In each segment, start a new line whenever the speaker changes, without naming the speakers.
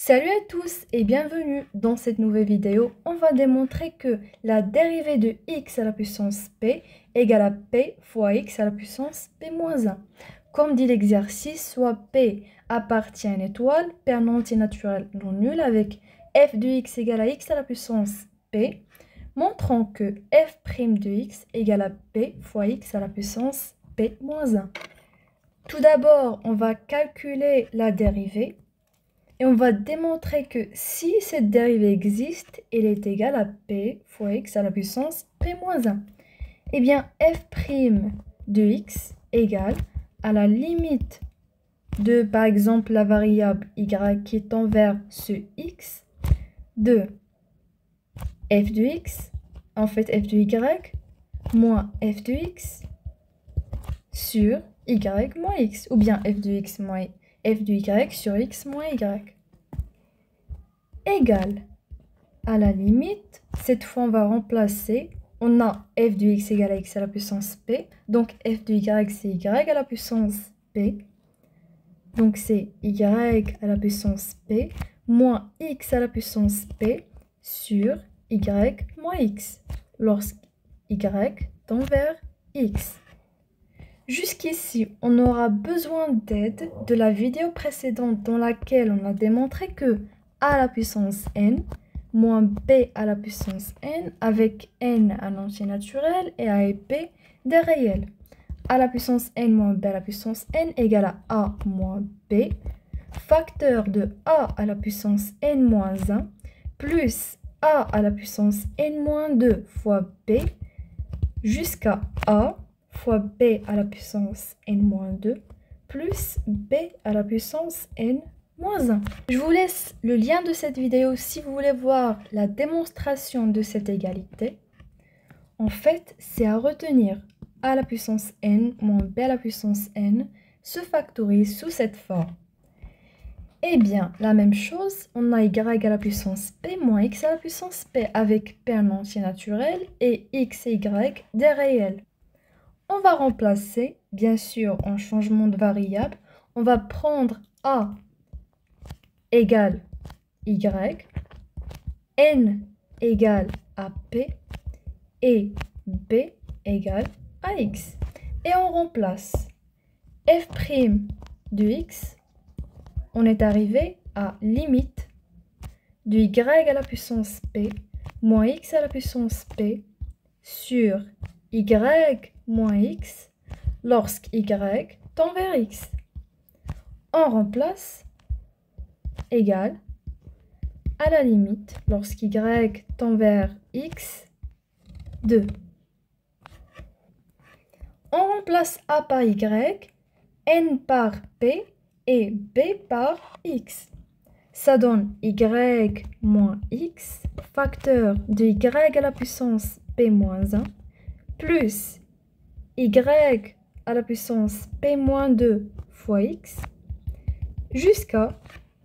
Salut à tous et bienvenue dans cette nouvelle vidéo. On va démontrer que la dérivée de x à la puissance p égale à p fois x à la puissance p moins 1. Comme dit l'exercice, soit p appartient à une étoile, p un entier naturel non nul avec f de x égale à x à la puissance p, montrant que f' de x égale à p fois x à la puissance p moins 1. Tout d'abord, on va calculer la dérivée. Et on va démontrer que si cette dérivée existe, elle est égale à p fois x à la puissance p moins 1. Eh bien, f' de x égale à la limite de, par exemple, la variable y qui tend vers ce x, de f de x, en fait f de y, moins f de x sur y moins x, ou bien f de x moins f de y sur x moins y, égale à la limite, cette fois on va remplacer, on a f de x égale à x à la puissance p, donc f de y c'est y à la puissance p, donc c'est y à la puissance p, moins x à la puissance p sur y moins x, lorsque y tend vers x. Jusqu'ici, on aura besoin d'aide de la vidéo précédente dans laquelle on a démontré que a à la puissance n moins b à la puissance n avec n un entier naturel et a et b des réels. A à la puissance n moins b à la puissance n égale à a moins b, facteur de a à la puissance n moins 1 plus a à la puissance n moins 2 fois b jusqu'à a fois b à la puissance n-2 plus b à la puissance n-1. Je vous laisse le lien de cette vidéo si vous voulez voir la démonstration de cette égalité. En fait, c'est à retenir a à la puissance n moins b à la puissance n se factorise sous cette forme. Eh bien, la même chose, on a y à la puissance p moins x à la puissance p avec p un entier naturel et x et y des réels. On va remplacer, bien sûr, en changement de variable, on va prendre a égale y, n égale à p et b égale à x. Et on remplace f' de x, on est arrivé à limite de y à la puissance p moins x à la puissance p sur y moins x lorsque y tend vers x. On remplace égale à la limite lorsque y tend vers x 2. On remplace a par y, n par p et b par x. Ça donne y moins x, facteur de y à la puissance p moins 1, plus y à la puissance p moins 2 fois x, jusqu'à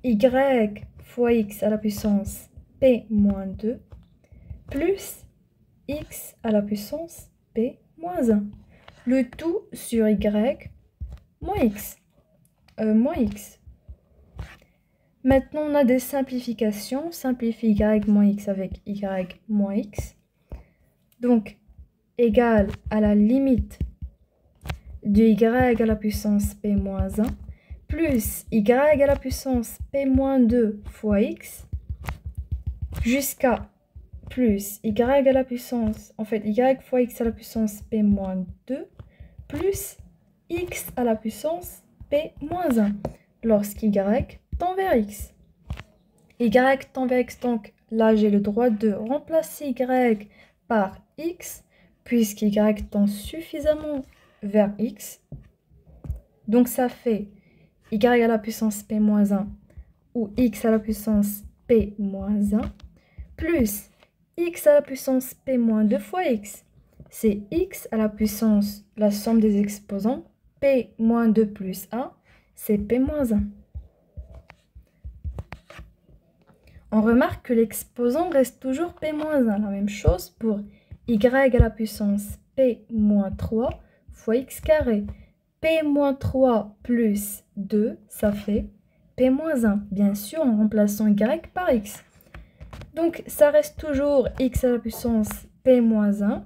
y fois x à la puissance p moins 2, plus x à la puissance p moins 1. Le tout sur y moins x. Maintenant, on a des simplifications. Simplifie y moins x avec y moins x. Donc, égal à la limite de y à la puissance p moins 1 plus y à la puissance p moins 2 fois x jusqu'à plus y à la puissance, en fait, y fois x à la puissance p moins 2 plus x à la puissance p moins 1 lorsqu'y tend vers x. Y tend vers x, donc là j'ai le droit de remplacer y par x puisqu'y tend suffisamment vers x. Donc ça fait y à la puissance p moins 1 ou x à la puissance p moins 1 plus x à la puissance p moins 2 fois x. C'est x à la puissance, la somme des exposants, p moins 2 plus 1, c'est p moins 1. On remarque que l'exposant reste toujours p moins 1. La même chose pour y à la puissance p moins 3 fois x carré. P moins 3 plus 2, ça fait p moins 1, bien sûr en remplaçant y par x. Donc ça reste toujours x à la puissance p moins 1.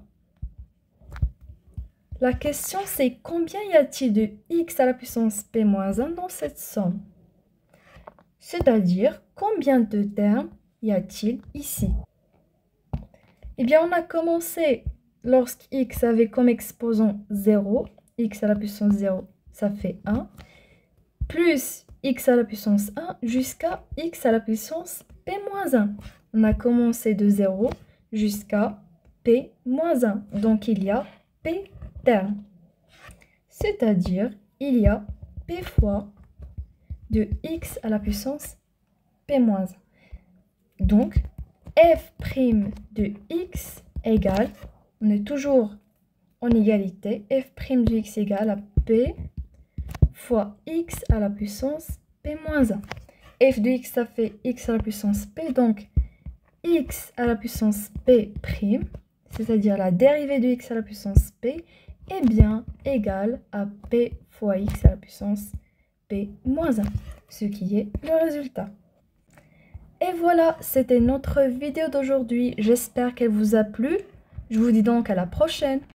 La question c'est combien y a-t-il de x à la puissance p moins 1 dans cette somme? C'est-à-dire combien de termes y a-t-il ici? Eh bien on a commencé lorsqu'x avait comme exposant 0, x à la puissance 0, ça fait 1, plus x à la puissance 1 jusqu'à x à la puissance p moins 1. On a commencé de 0 jusqu'à p moins 1. Donc il y a p termes. C'est-à-dire il y a p fois de x à la puissance p moins 1. Donc f' de x égale, on est toujours en égalité, f' de x égale à p fois x à la puissance p moins 1. F de x, ça fait x à la puissance p, donc x à la puissance p', c'est-à-dire la dérivée de x à la puissance p, est bien égale à p fois x à la puissance p moins 1, ce qui est le résultat. Et voilà, c'était notre vidéo d'aujourd'hui. J'espère qu'elle vous a plu. Je vous dis donc à la prochaine.